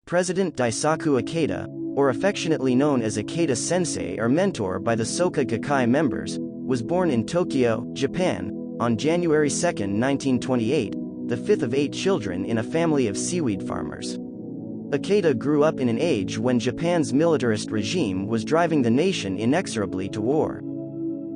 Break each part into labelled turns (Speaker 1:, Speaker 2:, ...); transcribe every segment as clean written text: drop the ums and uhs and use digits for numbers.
Speaker 1: President Daisaku Ikeda, or affectionately known as Ikeda Sensei or mentor by the Soka Gakkai members, was born in Tokyo, Japan, on January 2, 1928, the fifth of 8 children in a family of seaweed farmers. Ikeda grew up in an age when Japan's militarist regime was driving the nation inexorably to war.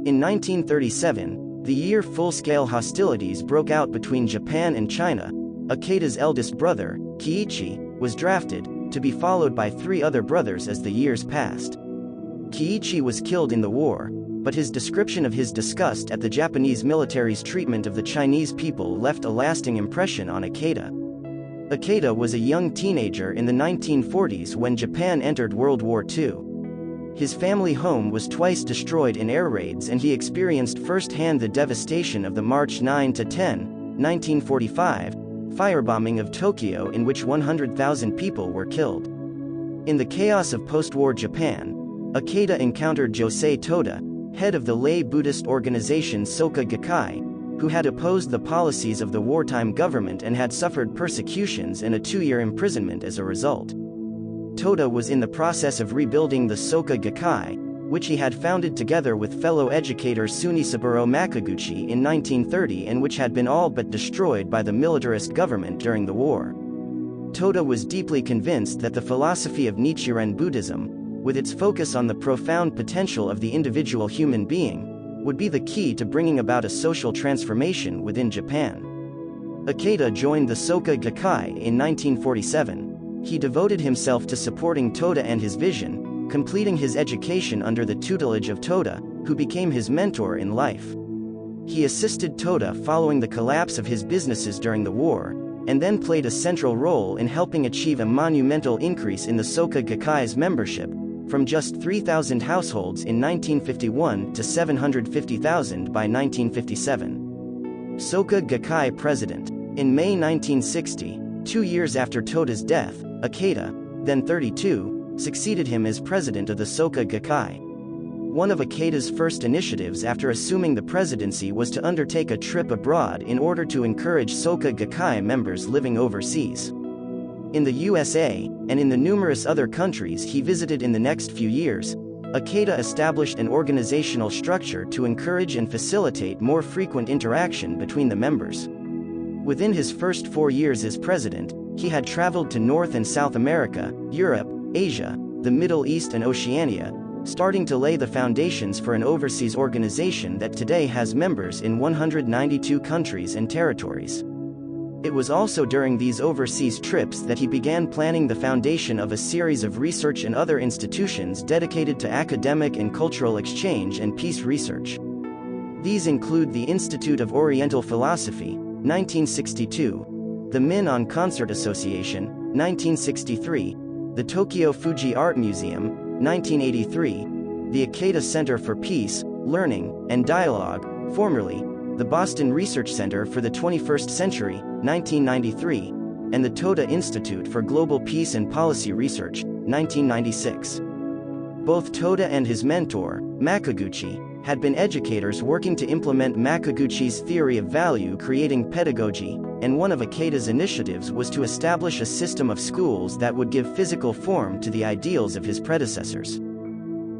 Speaker 1: In 1937, the year full-scale hostilities broke out between Japan and China. Ikeda's eldest brother, Kiichi, was drafted, to be followed by 3 other brothers as the years passed. Kiichi was killed in the war, but his description of his disgust at the Japanese military's treatment of the Chinese people left a lasting impression on Ikeda. Ikeda was a young teenager in the 1940s when Japan entered World War II. His family home was twice destroyed in air raids, and he experienced firsthand the devastation of the March 9–10, 1945, firebombing of Tokyo, in which 100,000 people were killed. In the chaos of post-war Japan, Ikeda encountered Josei Toda, head of the lay Buddhist organization Soka Gakkai, who had opposed the policies of the wartime government and had suffered persecutions and a 2-year imprisonment as a result. Toda was in the process of rebuilding the Soka Gakkai, which he had founded together with fellow educator Sunisaburo Makaguchi in 1930 and which had been all but destroyed by the militarist government during the war. Toda was deeply convinced that the philosophy of Nichiren Buddhism, with its focus on the profound potential of the individual human being, would be the key to bringing about a social transformation within Japan. Ikeda joined the Soka Gakkai in 1947. He devoted himself to supporting Toda and his vision, completing his education under the tutelage of Toda, who became his mentor in life. He assisted Toda following the collapse of his businesses during the war, and then played a central role in helping achieve a monumental increase in the Soka Gakkai's membership, from just 3,000 households in 1951 to 750,000 by 1957. Soka Gakkai President. In May 1960, 2 years after Toda's death, Ikeda, then 32, succeeded him as president of the Soka Gakkai. One of Ikeda's first initiatives after assuming the presidency was to undertake a trip abroad in order to encourage Soka Gakkai members living overseas. In the USA, and in the numerous other countries he visited in the next few years, Ikeda established an organizational structure to encourage and facilitate more frequent interaction between the members. Within his first 4 years as president, he had traveled to North and South America, Europe, Asia, the Middle East and Oceania, starting to lay the foundations for an overseas organization that today has members in 192 countries and territories. It was also during these overseas trips that he began planning the foundation of a series of research and other institutions dedicated to academic and cultural exchange and peace research. These include the Institute of Oriental Philosophy, 1962, the Min-on Concert Association, 1963, the Tokyo Fuji Art Museum, 1983, the Ikeda Center for Peace, Learning, and Dialogue, formerly the Boston Research Center for the 21st Century, 1993, and the Toda Institute for Global Peace and Policy Research, 1996. Both Toda and his mentor, Makaguchi, had been educators working to implement Makaguchi's theory of value creating pedagogy, and one of Ikeda's initiatives was to establish a system of schools that would give physical form to the ideals of his predecessors.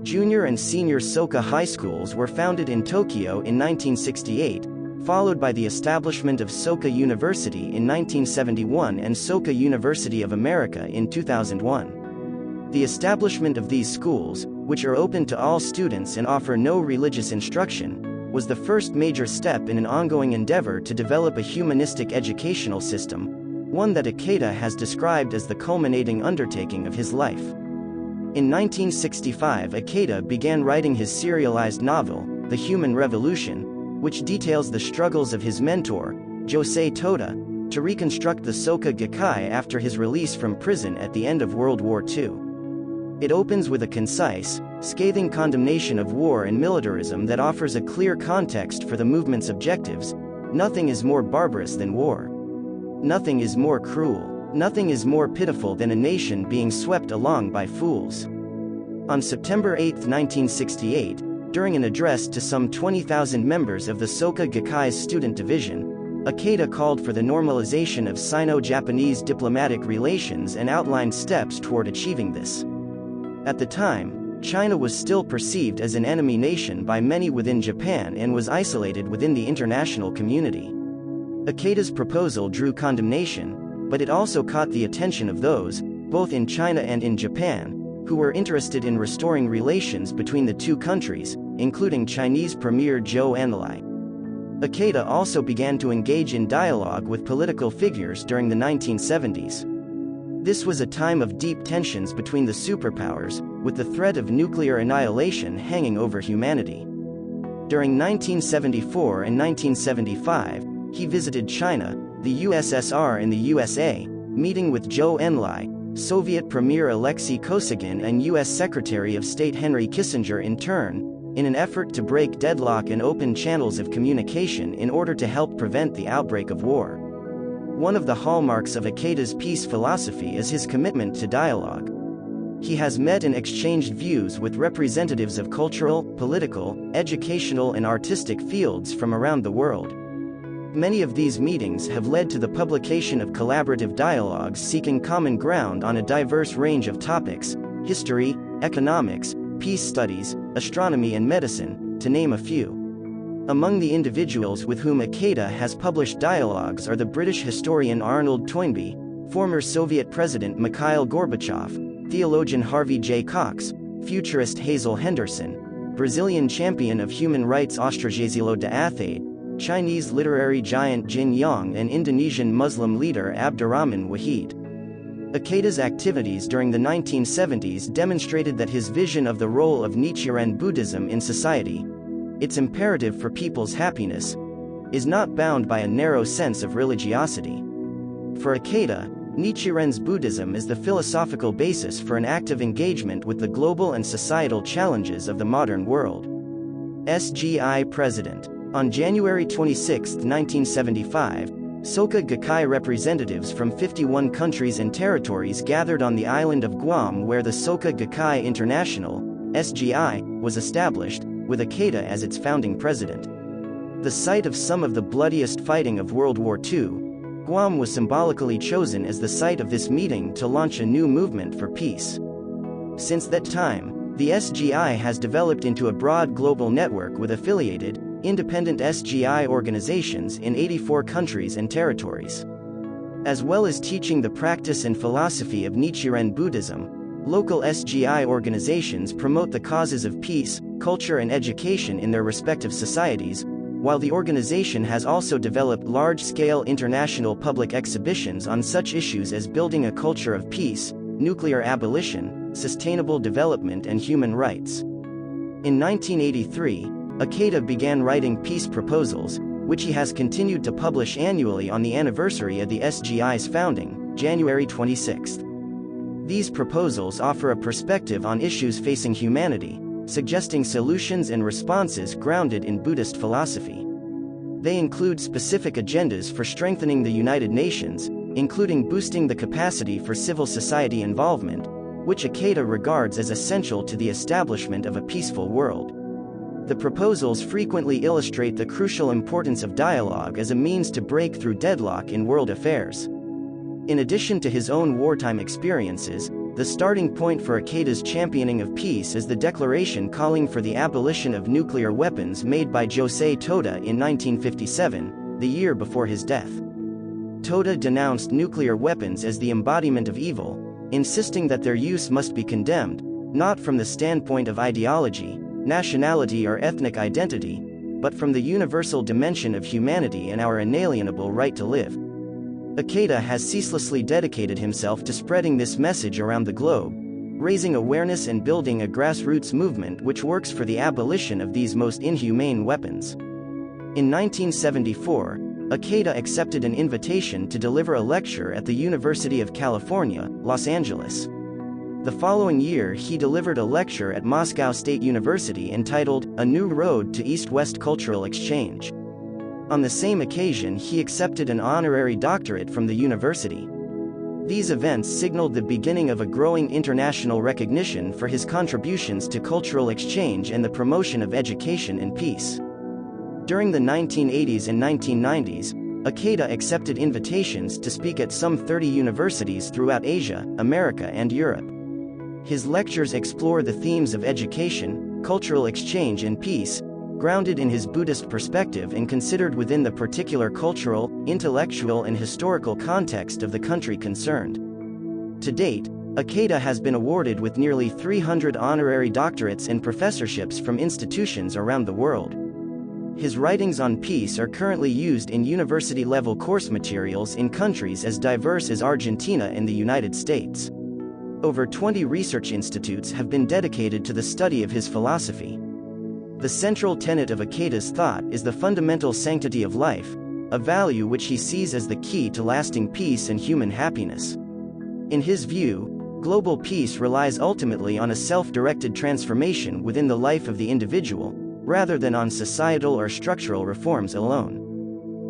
Speaker 1: Junior and senior Soka high schools were founded in Tokyo in 1968, followed by the establishment of Soka University in 1971 and Soka University of America in 2001. The establishment of these schools, which are open to all students and offer no religious instruction, was the first major step in an ongoing endeavor to develop a humanistic educational system, one that Ikeda has described as the culminating undertaking of his life. In 1965, Ikeda began writing his serialized novel, The Human Revolution, which details the struggles of his mentor, Josei Toda, to reconstruct the Soka Gakkai after his release from prison at the end of World War II. It opens with a concise, scathing condemnation of war and militarism that offers a clear context for the movement's objectives. Nothing is more barbarous than war. Nothing is more cruel. Nothing is more pitiful than a nation being swept along by fools. On September 8, 1968, during an address to some 20,000 members of the Soka Gakkai's student division, Ikeda called for the normalization of Sino-Japanese diplomatic relations and outlined steps toward achieving this. At the time, China was still perceived as an enemy nation by many within Japan and was isolated within the international community. Ikeda's proposal drew condemnation, but it also caught the attention of those, both in China and in Japan, who were interested in restoring relations between the two countries, including Chinese Premier Zhou Enlai. Ikeda also began to engage in dialogue with political figures during the 1970s. This was a time of deep tensions between the superpowers, with the threat of nuclear annihilation hanging over humanity. During 1974 and 1975, he visited China, the USSR and the USA, meeting with Zhou Enlai, Soviet Premier Alexei Kosygin and U.S. Secretary of State Henry Kissinger in turn, in an effort to break deadlock and open channels of communication in order to help prevent the outbreak of war. One of the hallmarks of Ikeda's peace philosophy is his commitment to dialogue. He has met and exchanged views with representatives of cultural, political, educational and artistic fields from around the world. Many of these meetings have led to the publication of collaborative dialogues seeking common ground on a diverse range of topics: history, economics, peace studies, astronomy and medicine, to name a few. Among the individuals with whom Ikeda has published dialogues are the British historian Arnold Toynbee, former Soviet President Mikhail Gorbachev, theologian Harvey J. Cox, futurist Hazel Henderson, Brazilian champion of human rights Ostrogezilo de Athade, Chinese literary giant Jin Yang and Indonesian Muslim leader Abdurrahman Wahid. Ikeda's activities during the 1970s demonstrated that his vision of the role of Nichiren Buddhism in society, its imperative for people's happiness, is not bound by a narrow sense of religiosity. For Ikeda, Nichiren's Buddhism is the philosophical basis for an active engagement with the global and societal challenges of the modern world. SGI President. On January 26, 1975, Soka Gakkai representatives from 51 countries and territories gathered on the island of Guam where the Soka Gakkai International, SGI, was established, with Ikeda as its founding president. The site of some of the bloodiest fighting of World War II, Guam was symbolically chosen as the site of this meeting to launch a new movement for peace. Since that time, the SGI has developed into a broad global network with affiliated, independent SGI organizations in 84 countries and territories. As well as teaching the practice and philosophy of Nichiren Buddhism, local SGI organizations promote the causes of peace, culture and education in their respective societies, while the organization has also developed large-scale international public exhibitions on such issues as building a culture of peace, nuclear abolition, sustainable development and human rights. In 1983, Ikeda began writing peace proposals, which he has continued to publish annually on the anniversary of the SGI's founding, January 26. These proposals offer a perspective on issues facing humanity, suggesting solutions and responses grounded in Buddhist philosophy. They include specific agendas for strengthening the United Nations, including boosting the capacity for civil society involvement, which Ikeda regards as essential to the establishment of a peaceful world. The proposals frequently illustrate the crucial importance of dialogue as a means to break through deadlock in world affairs. In addition to his own wartime experiences, the starting point for Ikeda's championing of peace is the declaration calling for the abolition of nuclear weapons made by Josei Toda in 1957, the year before his death. Toda denounced nuclear weapons as the embodiment of evil, insisting that their use must be condemned, not from the standpoint of ideology, nationality or ethnic identity, but from the universal dimension of humanity and our inalienable right to live. Ikeda has ceaselessly dedicated himself to spreading this message around the globe, raising awareness and building a grassroots movement which works for the abolition of these most inhumane weapons. In 1974, Ikeda accepted an invitation to deliver a lecture at the University of California, Los Angeles. The following year he delivered a lecture at Moscow State University entitled, A New Road to East-West Cultural Exchange. On the same occasion he accepted an honorary doctorate from the university. These events signaled the beginning of a growing international recognition for his contributions to cultural exchange and the promotion of education and peace. During the 1980s and 1990s, Ikeda accepted invitations to speak at some 30 universities throughout Asia, America and Europe. His lectures explore the themes of education, cultural exchange and peace, grounded in his Buddhist perspective and considered within the particular cultural, intellectual and historical context of the country concerned. To date, Ikeda has been awarded with nearly 300 honorary doctorates and professorships from institutions around the world. His writings on peace are currently used in university-level course materials in countries as diverse as Argentina and the United States. Over 20 research institutes have been dedicated to the study of his philosophy. The central tenet of Ikeda's thought is the fundamental sanctity of life, a value which he sees as the key to lasting peace and human happiness. In his view, global peace relies ultimately on a self-directed transformation within the life of the individual, rather than on societal or structural reforms alone.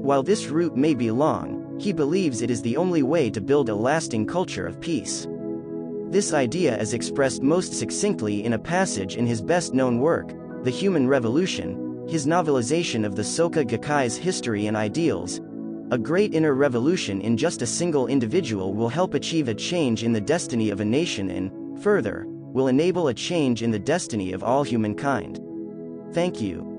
Speaker 1: While this route may be long, he believes it is the only way to build a lasting culture of peace. This idea is expressed most succinctly in a passage in his best-known work, The Human Revolution, his novelization of the Soka Gakkai's history and ideals. A great inner revolution in just a single individual will help achieve a change in the destiny of a nation and, further, will enable a change in the destiny of all humankind. Thank you.